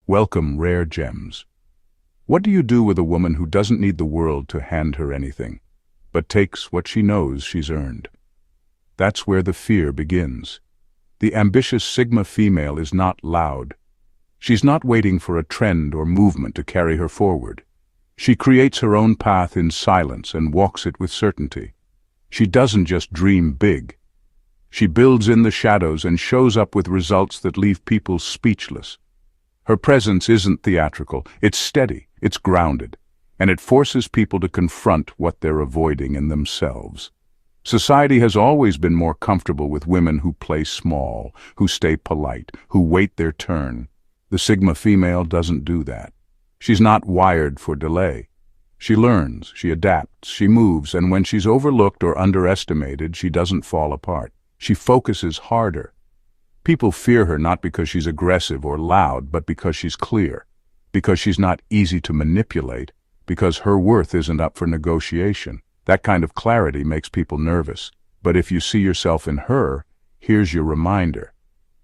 Welcome, rare gems. What do you do with a woman who doesn't need the world to hand her anything, but takes what she knows she's earned? That's where the fear begins. The ambitious Sigma female is not loud. She's not waiting for a trend or movement to carry her forward. She creates her own path in silence and walks it with certainty. She doesn't just dream big. She builds in the shadows and shows up with results that leave people speechless. Her presence isn't theatrical, it's steady, it's grounded, and it forces people to confront what they're avoiding in themselves. Society has always been more comfortable with women who play small, who stay polite, who wait their turn. The Sigma female doesn't do that. She's not wired for delay. She learns, she adapts, she moves, and when she's overlooked or underestimated, she doesn't fall apart. She focuses harder. People fear her not because she's aggressive or loud, but because she's clear, because she's not easy to manipulate, because her worth isn't up for negotiation. That kind of clarity makes people nervous. But if you see yourself in her, here's your reminder.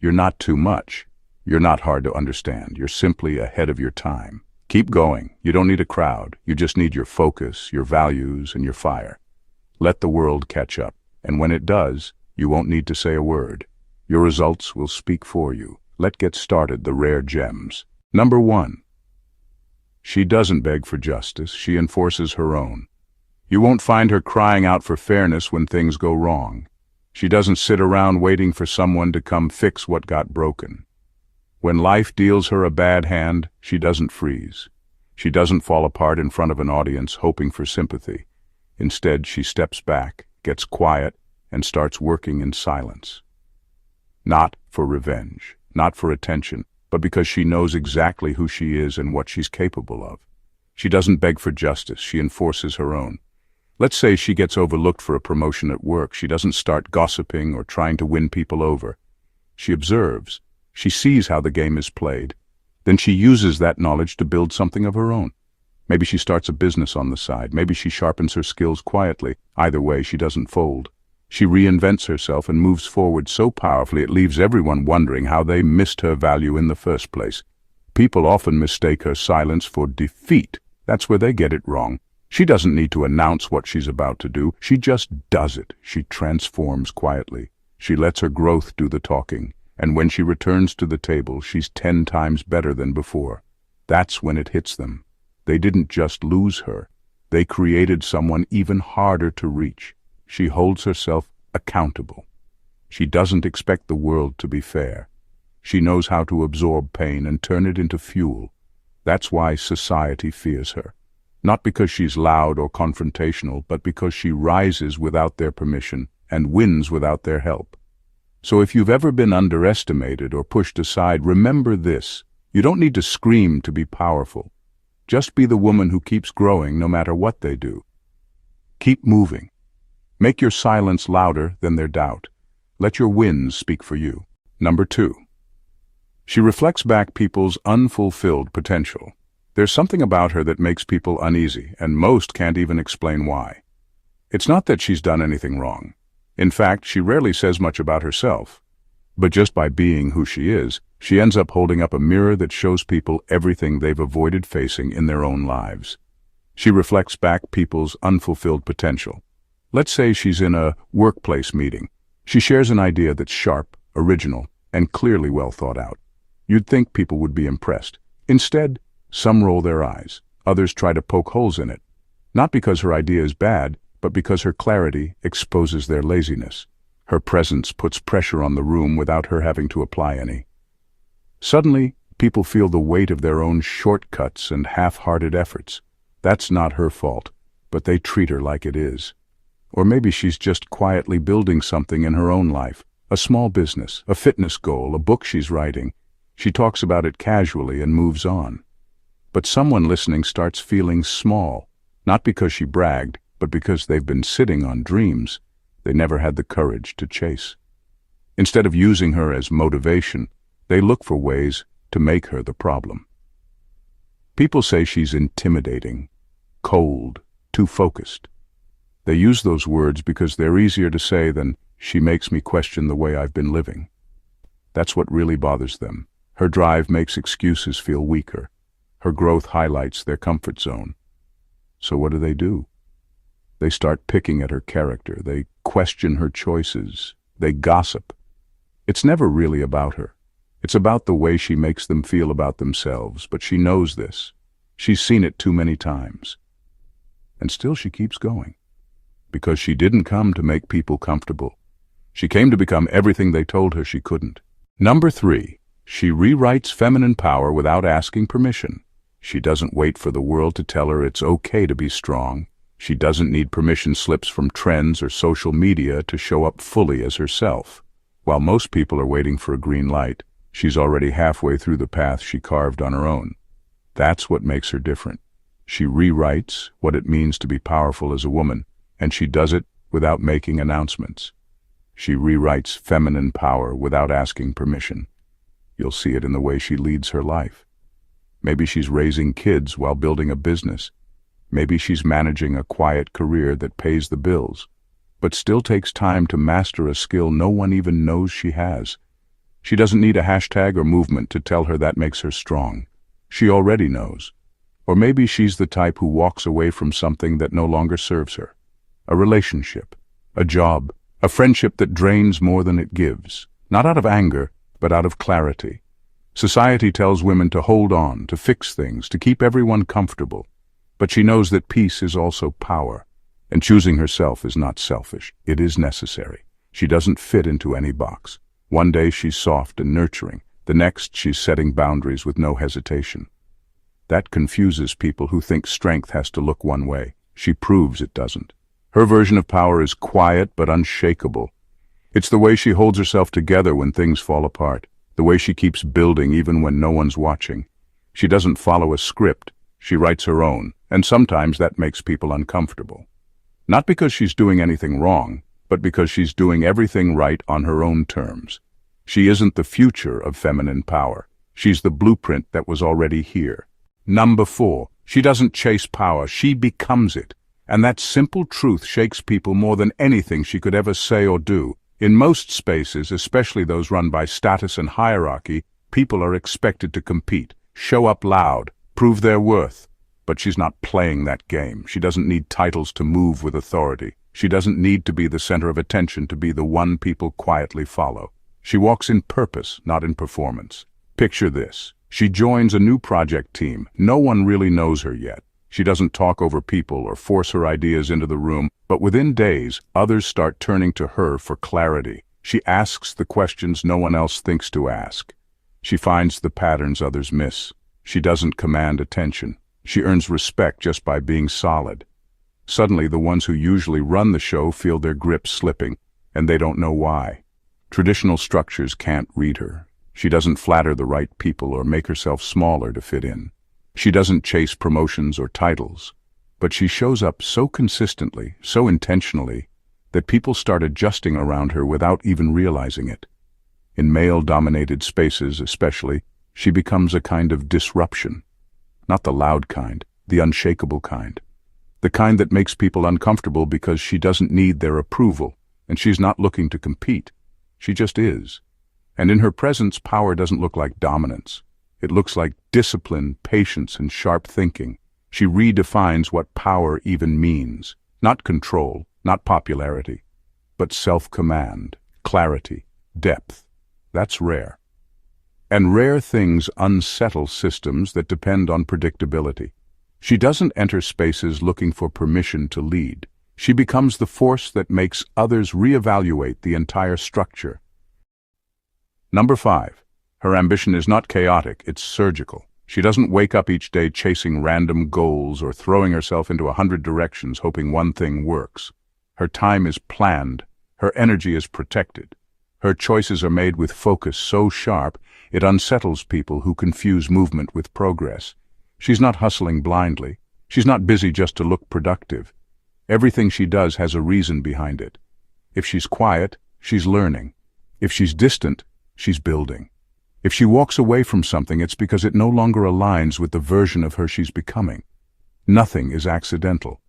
You're not too much. You're not hard to understand. You're simply ahead of your time. Keep going. You don't need a crowd. You just need your focus, your values, and your fire. Let the world catch up. And when it does, you won't need to say a word. Your results will speak for you. Let's get started, the rare gems. Number 1. She doesn't beg for justice. She enforces her own. You won't find her crying out for fairness when things go wrong. She doesn't sit around waiting for someone to come fix what got broken. When life deals her a bad hand, she doesn't freeze. She doesn't fall apart in front of an audience hoping for sympathy. Instead, she steps back, gets quiet, and starts working in silence. Not for revenge, not for attention, but because she knows exactly who she is and what she's capable of. She doesn't beg for justice, she enforces her own. Let's say she gets overlooked for a promotion at work. She doesn't start gossiping or trying to win people over. She observes. She sees how the game is played. Then she uses that knowledge to build something of her own. Maybe she starts a business on the side. Maybe she sharpens her skills quietly. Either way, she doesn't fold. She reinvents herself and moves forward so powerfully it leaves everyone wondering how they missed her value in the first place. People often mistake her silence for defeat. That's where they get it wrong. She doesn't need to announce what she's about to do. She just does it. She transforms quietly. She lets her growth do the talking. And when she returns to the table, she's 10 times better than before. That's when it hits them. They didn't just lose her. They created someone even harder to reach. She holds herself accountable. She doesn't expect the world to be fair. She knows how to absorb pain and turn it into fuel. That's why society fears her. Not because she's loud or confrontational, but because she rises without their permission and wins without their help. So if you've ever been underestimated or pushed aside, remember this. You don't need to scream to be powerful. Just be the woman who keeps growing no matter what they do. Keep moving. Make your silence louder than their doubt. Let your wins speak for you. Number 2. She reflects back people's unfulfilled potential. There's something about her that makes people uneasy, and most can't even explain why. It's not that she's done anything wrong. In fact, she rarely says much about herself. But just by being who she is, she ends up holding up a mirror that shows people everything they've avoided facing in their own lives. She reflects back people's unfulfilled potential. Let's say she's in a workplace meeting. She shares an idea that's sharp, original, and clearly well thought out. You'd think people would be impressed. Instead, some roll their eyes. Others try to poke holes in it. Not because her idea is bad, but because her clarity exposes their laziness. Her presence puts pressure on the room without her having to apply any. Suddenly, people feel the weight of their own shortcuts and half-hearted efforts. That's not her fault, but they treat her like it is. Or maybe she's just quietly building something in her own life, a small business, a fitness goal, a book she's writing. She talks about it casually and moves on. But someone listening starts feeling small, not because she bragged, but because they've been sitting on dreams they never had the courage to chase. Instead of using her as motivation, they look for ways to make her the problem. People say she's intimidating, cold, too focused. They use those words because they're easier to say than, "She makes me question the way I've been living." That's what really bothers them. Her drive makes excuses feel weaker. Her growth highlights their comfort zone. So what do? They start picking at her character. They question her choices. They gossip. It's never really about her. It's about the way she makes them feel about themselves, but she knows this. She's seen it too many times. And still she keeps going. Because she didn't come to make people comfortable. She came to become everything they told her she couldn't. Number 3, she rewrites feminine power without asking permission. She doesn't wait for the world to tell her it's okay to be strong. She doesn't need permission slips from trends or social media to show up fully as herself. While most people are waiting for a green light, she's already halfway through the path she carved on her own. That's what makes her different. She rewrites what it means to be powerful as a woman, and she does it without making announcements. She rewrites feminine power without asking permission. You'll see it in the way she leads her life. Maybe she's raising kids while building a business. Maybe she's managing a quiet career that pays the bills, but still takes time to master a skill no one even knows she has. She doesn't need a hashtag or movement to tell her that makes her strong. She already knows. Or maybe she's the type who walks away from something that no longer serves her. A relationship, a job, a friendship that drains more than it gives. Not out of anger, but out of clarity. Society tells women to hold on, to fix things, to keep everyone comfortable. But she knows that peace is also power. And choosing herself is not selfish. It is necessary. She doesn't fit into any box. One day she's soft and nurturing. The next she's setting boundaries with no hesitation. That confuses people who think strength has to look one way. She proves it doesn't. Her version of power is quiet but unshakable. It's the way she holds herself together when things fall apart. The way she keeps building even when no one's watching. She doesn't follow a script. She writes her own, and sometimes that makes people uncomfortable. Not because she's doing anything wrong, but because she's doing everything right on her own terms. She isn't the future of feminine power. She's the blueprint that was already here. Number 4, she doesn't chase power, she becomes it. And that simple truth shakes people more than anything she could ever say or do. In most spaces, especially those run by status and hierarchy, people are expected to compete, show up loud, prove their worth. But she's not playing that game. She doesn't need titles to move with authority. She doesn't need to be the center of attention to be the one people quietly follow. She walks in purpose, not in performance. Picture this. She joins a new project team. No one really knows her yet. She doesn't talk over people or force her ideas into the room, but within days, others start turning to her for clarity. She asks the questions no one else thinks to ask. She finds the patterns others miss. She doesn't command attention. She earns respect just by being solid. Suddenly, the ones who usually run the show feel their grip slipping, and they don't know why. Traditional structures can't read her. She doesn't flatter the right people or make herself smaller to fit in. She doesn't chase promotions or titles, but she shows up so consistently, so intentionally, that people start adjusting around her without even realizing it. In male-dominated spaces especially, she becomes a kind of disruption. Not the loud kind, the unshakable kind. The kind that makes people uncomfortable because she doesn't need their approval, and she's not looking to compete. She just is. And in her presence, power doesn't look like dominance. It looks like discipline, patience, and sharp thinking. She redefines what power even means. Not control, not popularity, but self-command, clarity, depth. That's rare. And rare things unsettle systems that depend on predictability. She doesn't enter spaces looking for permission to lead. She becomes the force that makes others reevaluate the entire structure. Number 5. Her ambition is not chaotic, it's surgical. She doesn't wake up each day chasing random goals or throwing herself into 100 directions hoping one thing works. Her time is planned. Her energy is protected. Her choices are made with focus so sharp it unsettles people who confuse movement with progress. She's not hustling blindly. She's not busy just to look productive. Everything she does has a reason behind it. If she's quiet, she's learning. If she's distant, she's building. If she walks away from something, it's because it no longer aligns with the version of her she's becoming. Nothing is accidental.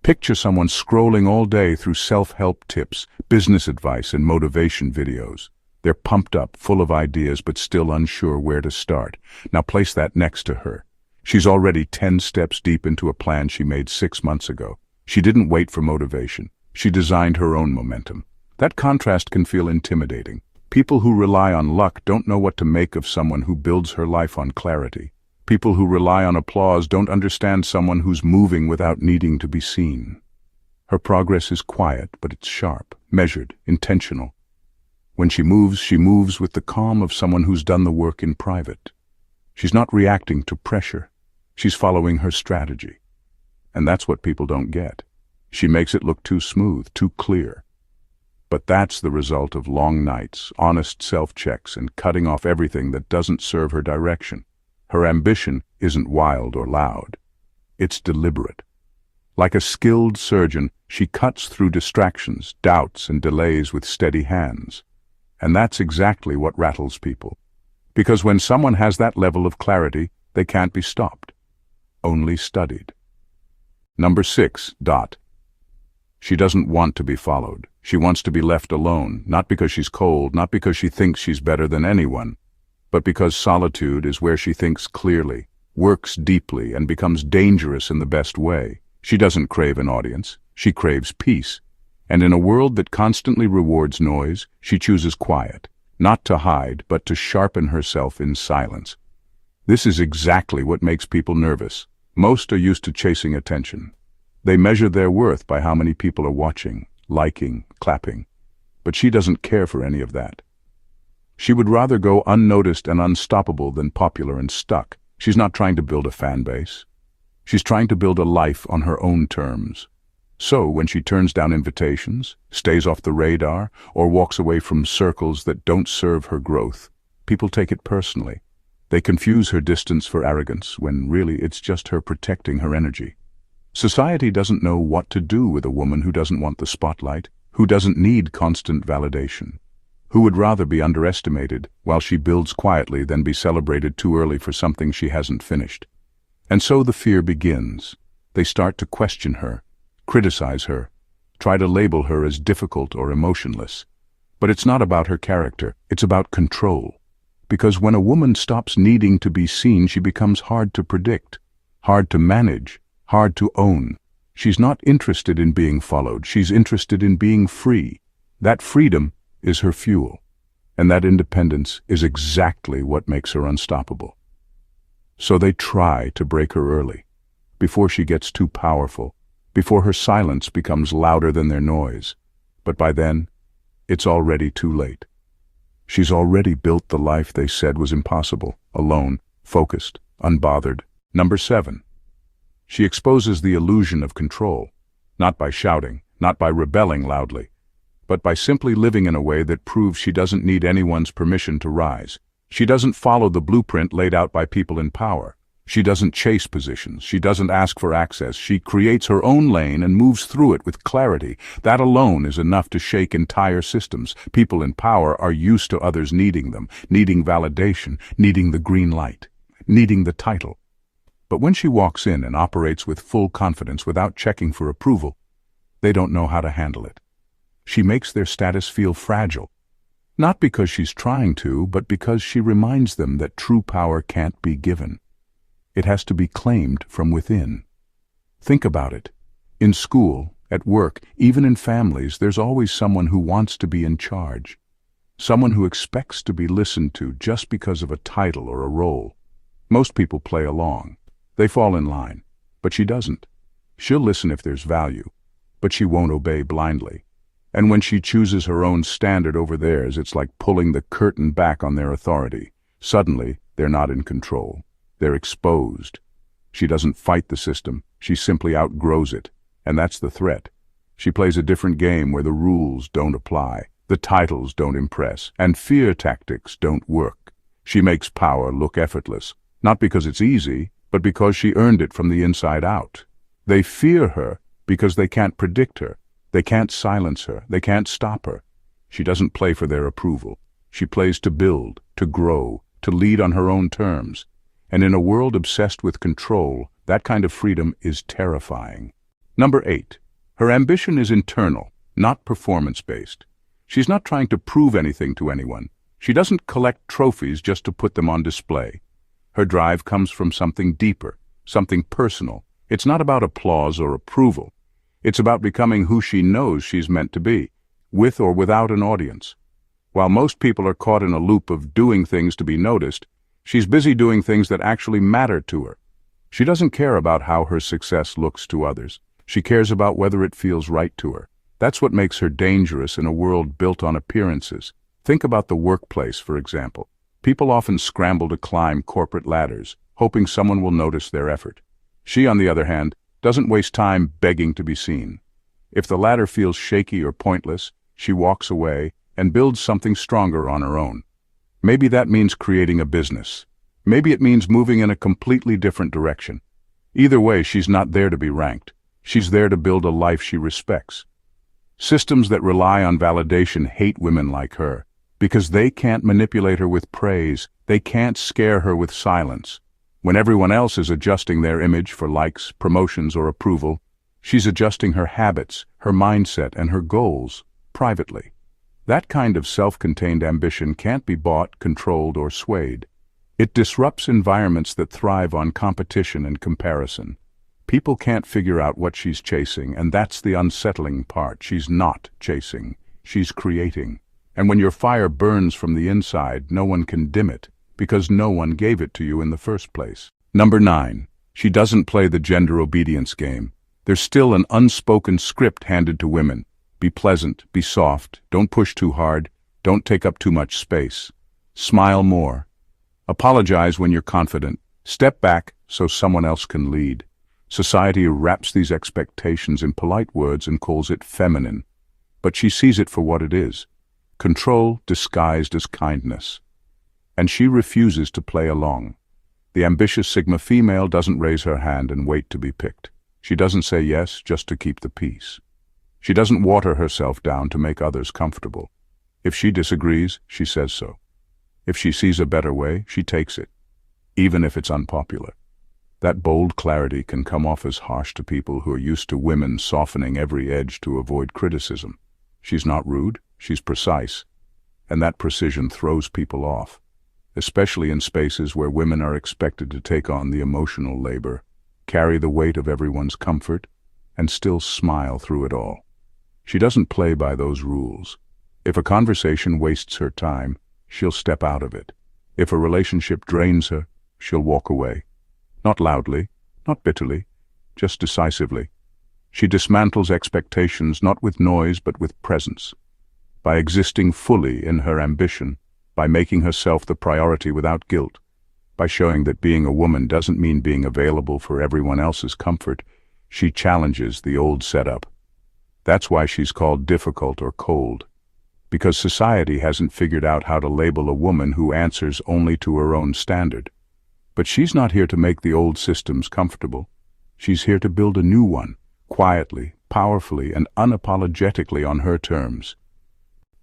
Picture someone scrolling all day through self-help tips, business advice, and motivation videos. They're pumped up, full of ideas, but still unsure where to start. Now place that next to her. She's already 10 steps deep into a plan she made 6 months ago. She didn't wait for motivation. She designed her own momentum. That contrast can feel intimidating. People who rely on luck don't know what to make of someone who builds her life on clarity. People who rely on applause don't understand someone who's moving without needing to be seen. Her progress is quiet, but it's sharp, measured, intentional. When she moves with the calm of someone who's done the work in private. She's not reacting to pressure. She's following her strategy. And that's what people don't get. She makes it look too smooth, too clear. But that's the result of long nights, honest self-checks, and cutting off everything that doesn't serve her direction. Her ambition isn't wild or loud. It's deliberate. Like a skilled surgeon, she cuts through distractions, doubts, and delays with steady hands. And that's exactly what rattles people. Because when someone has that level of clarity, they can't be stopped. Only studied. Number 6. She doesn't want to be followed. She wants to be left alone, not because she's cold, not because she thinks she's better than anyone, but because solitude is where she thinks clearly, works deeply, and becomes dangerous in the best way. She doesn't crave an audience. She craves peace. And in a world that constantly rewards noise, she chooses quiet, not to hide, but to sharpen herself in silence. This is exactly what makes people nervous. Most are used to chasing attention. They measure their worth by how many people are watching, liking, clapping. But she doesn't care for any of that. She would rather go unnoticed and unstoppable than popular and stuck. She's not trying to build a fan base. She's trying to build a life on her own terms. So when she turns down invitations, stays off the radar, or walks away from circles that don't serve her growth, people take it personally. They confuse her distance for arrogance, when really it's just her protecting her energy. Society doesn't know what to do with a woman who doesn't want the spotlight, who doesn't need constant validation, who would rather be underestimated while she builds quietly than be celebrated too early for something she hasn't finished. And so the fear begins. They start to question her, criticize her, try to label her as difficult or emotionless. But it's not about her character, it's about control. Because when a woman stops needing to be seen, she becomes hard to predict, hard to manage, hard to own. She's not interested in being followed, she's interested in being free. That freedom is her fuel, and that independence is exactly what makes her unstoppable. So they try to break her early, before she gets too powerful, before her silence becomes louder than their noise. But by then, it's already too late. She's already built the life they said was impossible, alone, focused, unbothered. Number 7. She exposes the illusion of control, not by shouting, not by rebelling loudly, but by simply living in a way that proves she doesn't need anyone's permission to rise. She doesn't follow the blueprint laid out by people in power. She doesn't chase positions. She doesn't ask for access. She creates her own lane and moves through it with clarity. That alone is enough to shake entire systems. People in power are used to others needing them, needing validation, needing the green light, needing the title. But when she walks in and operates with full confidence without checking for approval, they don't know how to handle it. She makes their status feel fragile. Not because she's trying to, but because she reminds them that true power can't be given. It has to be claimed from within. Think about it. In school, at work, even in families, there's always someone who wants to be in charge. Someone who expects to be listened to just because of a title or a role. Most people play along. They fall in line. But she doesn't. She'll listen if there's value, but she won't obey blindly. And when she chooses her own standard over theirs, it's like pulling the curtain back on their authority. Suddenly, they're not in control. They're exposed. She doesn't fight the system. She simply outgrows it. And that's the threat. She plays a different game where the rules don't apply, the titles don't impress, and fear tactics don't work. She makes power look effortless, not because it's easy, but because she earned it from the inside out. They fear her because they can't predict her. They can't silence her. They can't stop her. She doesn't play for their approval. She plays to build, to grow, to lead on her own terms. And in a world obsessed with control, that kind of freedom is terrifying. Number 8. Her ambition is internal, not performance-based. She's not trying to prove anything to anyone. She doesn't collect trophies just to put them on display. Her drive comes from something deeper, something personal. It's not about applause or approval. It's about becoming who she knows she's meant to be, with or without an audience. While most people are caught in a loop of doing things to be noticed, she's busy doing things that actually matter to her. She doesn't care about how her success looks to others. She cares about whether it feels right to her. That's what makes her dangerous in a world built on appearances. Think about the workplace, for example. People often scramble to climb corporate ladders, hoping someone will notice their effort. She, on the other hand, doesn't waste time begging to be seen. If the ladder feels shaky or pointless, she walks away and builds something stronger on her own. Maybe that means creating a business. Maybe it means moving in a completely different direction. Either way, she's not there to be ranked. She's there to build a life she respects. Systems that rely on validation hate women like her, because they can't manipulate her with praise, they can't scare her with silence. When everyone else is adjusting their image for likes, promotions, or approval, she's adjusting her habits, her mindset, and her goals, privately. That kind of self-contained ambition can't be bought, controlled, or swayed. It disrupts environments that thrive on competition and comparison. People can't figure out what she's chasing, and that's the unsettling part. She's not chasing. She's creating. And when your fire burns from the inside, no one can dim it, because no one gave it to you in the first place. Number 9. She doesn't play the gender obedience game. There's still an unspoken script handed to women. Be pleasant, be soft, don't push too hard, don't take up too much space. Smile more. Apologize when you're confident. Step back so someone else can lead. Society wraps these expectations in polite words and calls it feminine. But she sees it for what it is. Control disguised as kindness. And she refuses to play along. The ambitious Sigma female doesn't raise her hand and wait to be picked. She doesn't say yes just to keep the peace. She doesn't water herself down to make others comfortable. If she disagrees, she says so. If she sees a better way, she takes it, even if it's unpopular. That bold clarity can come off as harsh to people who are used to women softening every edge to avoid criticism. She's not rude, she's precise, and that precision throws people off, especially in spaces where women are expected to take on the emotional labor, carry the weight of everyone's comfort, and still smile through it all. She doesn't play by those rules. If a conversation wastes her time, she'll step out of it. If a relationship drains her, she'll walk away. Not loudly, not bitterly, just decisively. She dismantles expectations not with noise but with presence. By existing fully in her ambition, by making herself the priority without guilt, by showing that being a woman doesn't mean being available for everyone else's comfort, she challenges the old setup. That's why she's called difficult or cold. Because society hasn't figured out how to label a woman who answers only to her own standard. But she's not here to make the old systems comfortable. She's here to build a new one, quietly, powerfully, and unapologetically on her terms.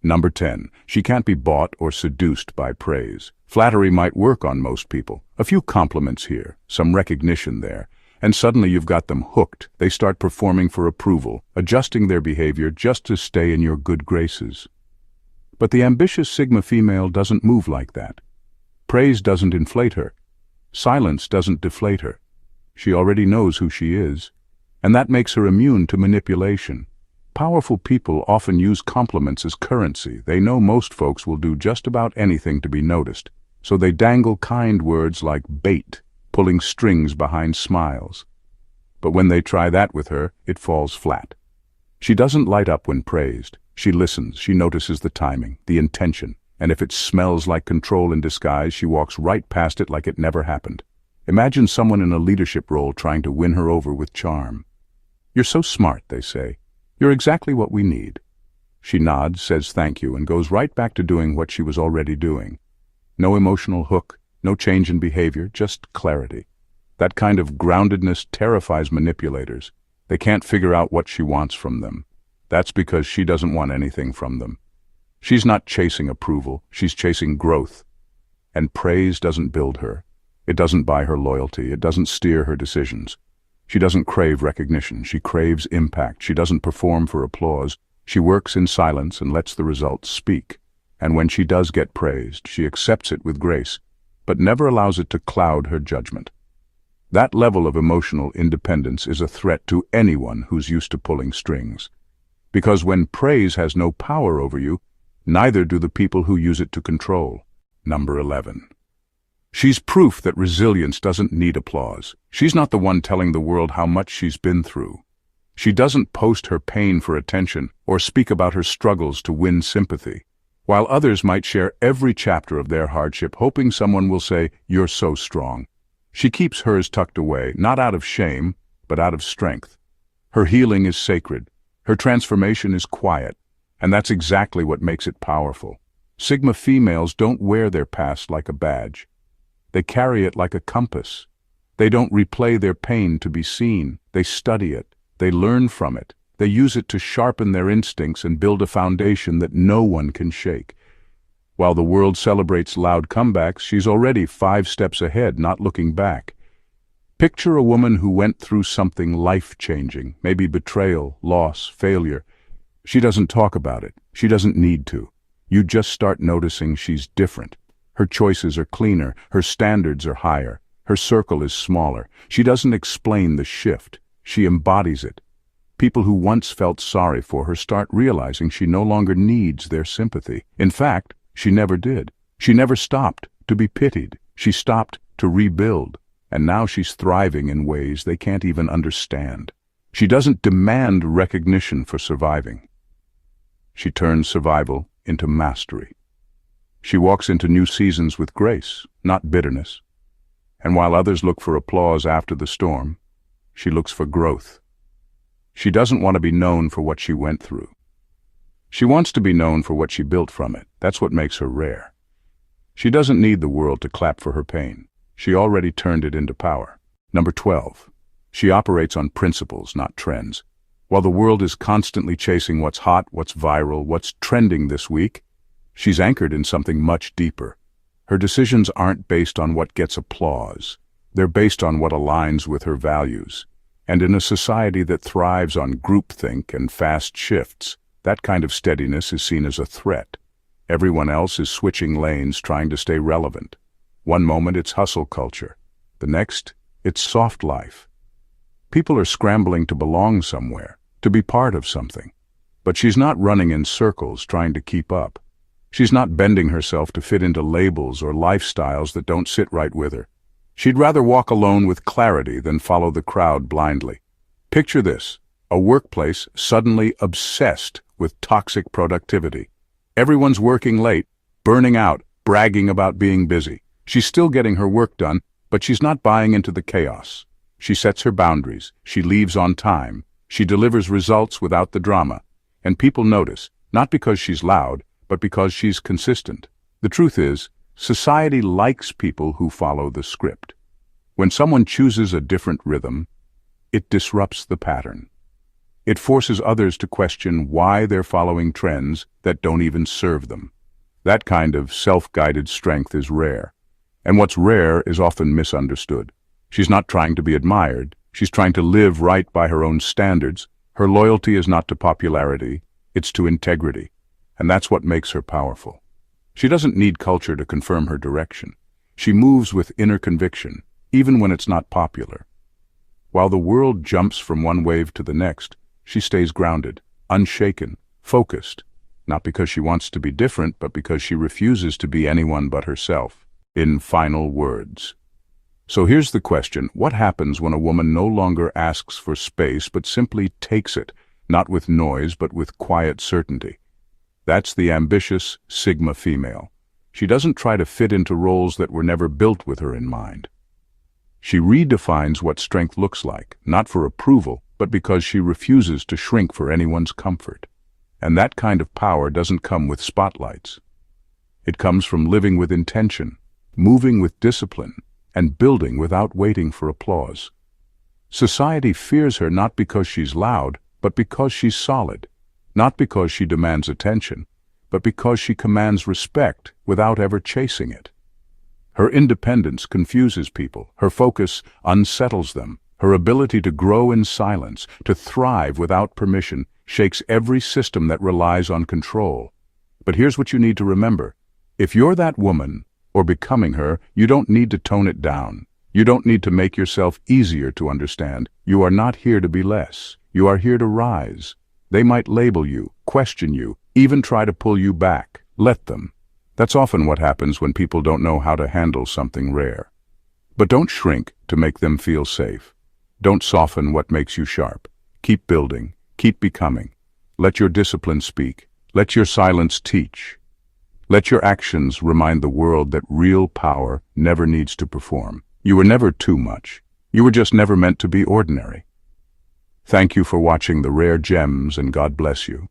Number 10. She can't be bought or seduced by praise. Flattery might work on most people. A few compliments here, some recognition there, and suddenly you've got them hooked. They start performing for approval, adjusting their behavior just to stay in your good graces. But the ambitious Sigma female doesn't move like that. Praise doesn't inflate her. Silence doesn't deflate her. She already knows who she is, and that makes her immune to manipulation. Powerful people often use compliments as currency. They know most folks will do just about anything to be noticed, so they dangle kind words like bait, pulling strings behind smiles. But when they try that with her, it falls flat. She doesn't light up when praised. She listens, she notices the timing, the intention, and if it smells like control in disguise, she walks right past it like it never happened. Imagine someone in a leadership role trying to win her over with charm. "You're so smart," they say. "You're exactly what we need." She nods, says thank you, and goes right back to doing what she was already doing. No emotional hook, no change in behavior, just clarity. That kind of groundedness terrifies manipulators. They can't figure out what she wants from them. That's because she doesn't want anything from them. She's not chasing approval, she's chasing growth. And praise doesn't build her. It doesn't buy her loyalty, it doesn't steer her decisions. She doesn't crave recognition, she craves impact. She doesn't perform for applause. She works in silence and lets the results speak. And when she does get praised, she accepts it with grace, but never allows it to cloud her judgment. That level of emotional independence is a threat to anyone who's used to pulling strings. Because when praise has no power over you, neither do the people who use it to control. Number 11. She's proof that resilience doesn't need applause. She's not the one telling the world how much she's been through. She doesn't post her pain for attention or speak about her struggles to win sympathy. While others might share every chapter of their hardship, hoping someone will say, "You're so strong," she keeps hers tucked away, not out of shame, but out of strength. Her healing is sacred. Her transformation is quiet, and that's exactly what makes it powerful. Sigma females don't wear their past like a badge. They carry it like a compass. They don't replay their pain to be seen. They study it. They learn from it. They use it to sharpen their instincts and build a foundation that no one can shake. While the world celebrates loud comebacks, she's already 5 steps ahead, not looking back. Picture a woman who went through something life-changing, maybe betrayal, loss, failure. She doesn't talk about it. She doesn't need to. You just start noticing she's different. Her choices are cleaner. Her standards are higher. Her circle is smaller. She doesn't explain the shift. She embodies it. People who once felt sorry for her start realizing she no longer needs their sympathy. In fact, she never did. She never stopped to be pitied. She stopped to rebuild. And now she's thriving in ways they can't even understand. She doesn't demand recognition for surviving. She turns survival into mastery. She walks into new seasons with grace, not bitterness. And while others look for applause after the storm, she looks for growth. She doesn't want to be known for what she went through. She wants to be known for what she built from it. That's what makes her rare. She doesn't need the world to clap for her pain. She already turned it into power. Number 12. She operates on principles, not trends. While the world is constantly chasing what's hot, what's viral, what's trending this week, she's anchored in something much deeper. Her decisions aren't based on what gets applause. They're based on what aligns with her values. And in a society that thrives on groupthink and fast shifts, that kind of steadiness is seen as a threat. Everyone else is switching lanes, trying to stay relevant. One moment it's hustle culture. The next, it's soft life. People are scrambling to belong somewhere, to be part of something. But she's not running in circles trying to keep up. She's not bending herself to fit into labels or lifestyles that don't sit right with her. She'd rather walk alone with clarity than follow the crowd blindly. Picture this, a workplace suddenly obsessed with toxic productivity. Everyone's working late, burning out, bragging about being busy. She's still getting her work done, but she's not buying into the chaos. She sets her boundaries, she leaves on time, she delivers results without the drama. And people notice, not because she's loud, but because she's consistent. The truth is, society likes people who follow the script. When someone chooses a different rhythm, it disrupts the pattern. It forces others to question why they're following trends that don't even serve them. That kind of self-guided strength is rare. And what's rare is often misunderstood. She's not trying to be admired. She's trying to live right by her own standards. Her loyalty is not to popularity, it's to integrity. And that's what makes her powerful. She doesn't need culture to confirm her direction. She moves with inner conviction, even when it's not popular. While the world jumps from one wave to the next, she stays grounded, unshaken, focused, not because she wants to be different, but because she refuses to be anyone but herself. In final words. So here's the question, what happens when a woman no longer asks for space, but simply takes it, not with noise, but with quiet certainty? That's the ambitious Sigma female. She doesn't try to fit into roles that were never built with her in mind. She redefines what strength looks like, not for approval, but because she refuses to shrink for anyone's comfort. And that kind of power doesn't come with spotlights. It comes from living with intention, moving with discipline, and building without waiting for applause. Society fears her not because she's loud, but because she's solid. Not because she demands attention, but because she commands respect without ever chasing it. Her independence confuses people. Her focus unsettles them. Her ability to grow in silence, to thrive without permission, shakes every system that relies on control. But here's what you need to remember. If you're that woman, or becoming her, you don't need to tone it down. You don't need to make yourself easier to understand. You are not here to be less. You are here to rise. They might label you, question you, even try to pull you back. Let them. That's often what happens when people don't know how to handle something rare. But don't shrink to make them feel safe. Don't soften what makes you sharp. Keep building. Keep becoming. Let your discipline speak. Let your silence teach. Let your actions remind the world that real power never needs to perform. You were never too much. You were just never meant to be ordinary. Thank you for watching The Rare Gems, and God bless you.